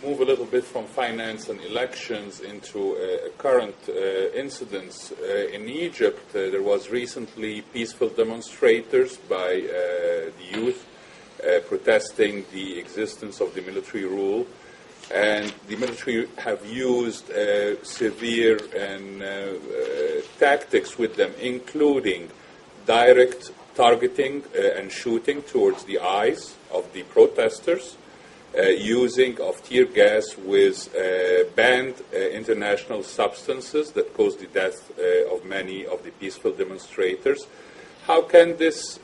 move a little bit from finance and elections into current incidents. In Egypt, there was recently peaceful demonstrators by the youth protesting the existence of the military rule. And the military have used severe and tactics with them, including direct targeting and shooting towards the eyes of the protesters, using of tear gas with banned international substances that caused the death of many of the peaceful demonstrators. How can this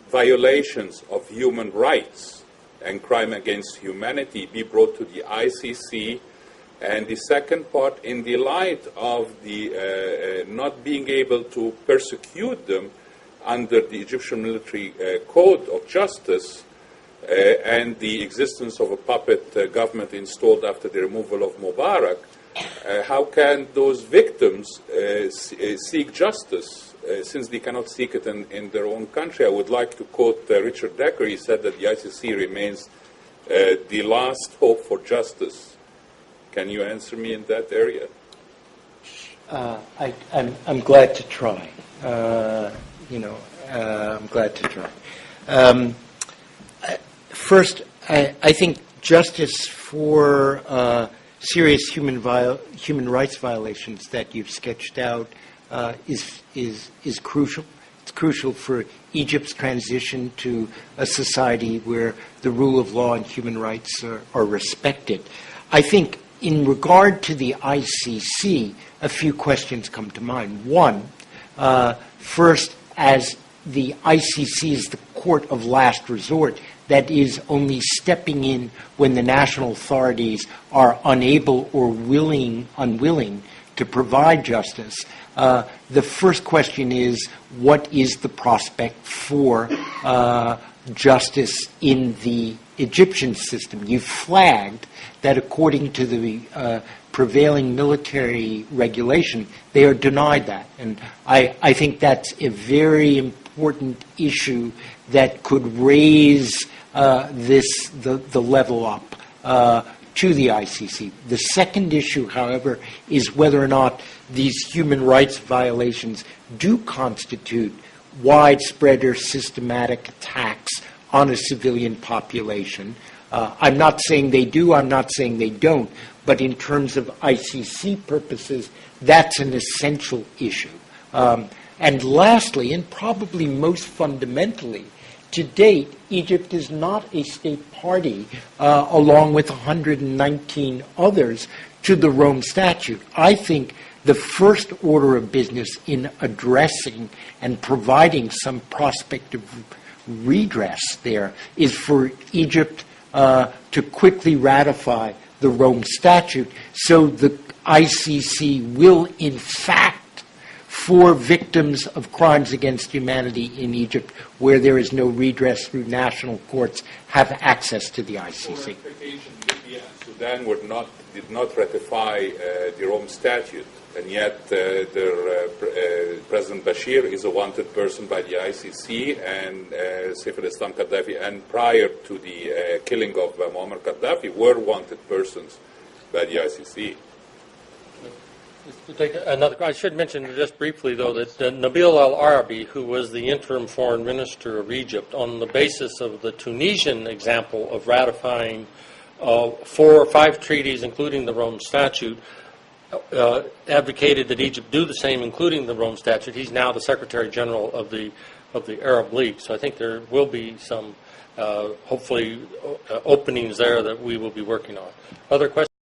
violations of human rights and crime against humanity be brought to the ICC? And the second part, in the light of the not being able to persecute them under the Egyptian military code of justice, and the existence of a puppet government installed after the removal of Mubarak, how can those victims seek justice since they cannot seek it in their own country? I would like to quote Richard Decker. He said that the ICC remains the last hope for justice. Can you answer me in that area? I'm glad to try. I'm glad to try. First, I think justice for serious human rights violations that you've sketched out is crucial. It's crucial for Egypt's transition to a society where the rule of law and human rights are respected. I think in regard to the ICC, a few questions come to mind. One, first, as the ICC is the court of last resort, that is only stepping in when the national authorities are unable or unwilling to provide justice. The first question is, what is the prospect for justice in the Egyptian system? You flagged that according to the prevailing military regulation, they are denied that. And I think that's a very important issue that could raise the level up to the ICC. The second issue, however, is whether or not these human rights violations do constitute widespread or systematic attacks on a civilian population. I'm not saying they do, I'm not saying they don't, but in terms of ICC purposes, that's an essential issue. And lastly, and probably most fundamentally, to date, Egypt is not a state party, along with 119 others, to the Rome Statute. I think the first order of business in addressing and providing some prospect of redress there is for Egypt to quickly ratify the Rome Statute so the ICC will, in fact, for victims of crimes against humanity in Egypt, where there is no redress through national courts, have access to the ICC. Libya and Sudan did not ratify the Rome Statute, and yet President Bashir is a wanted person by the ICC, and Saif al-Islam Gaddafi, and prior to the killing of Muammar Gaddafi, were wanted persons by the ICC. We'll take another. I should mention just briefly, though, that Nabil al-Arabi, who was the interim foreign minister of Egypt, on the basis of the Tunisian example of ratifying 4 or 5 treaties, including the Rome Statute, advocated that Egypt do the same, including the Rome Statute. He's now the Secretary General of the Arab League. So I think there will be some, hopefully, openings there that we will be working on. Other questions?